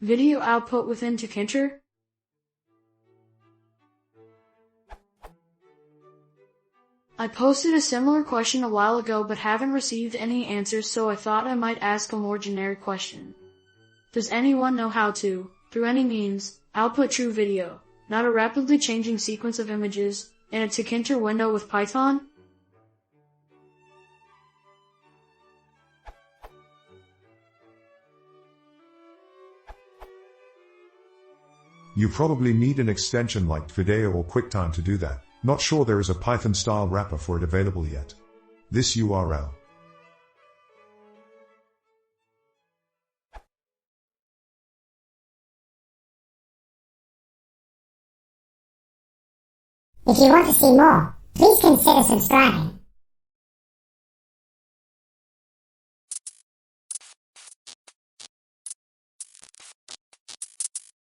Video output within Tkinter? I posted a similar question a while ago but haven't received any answers, so I thought I might ask a more generic question. Does anyone know how to, through any means, output true video, not a rapidly changing sequence of images, in a Tkinter window with Python? You probably need an extension like Video or QuickTime to do that. Not sure there is a Python-style wrapper for it available yet. This URL. If you want to see more, please consider subscribing.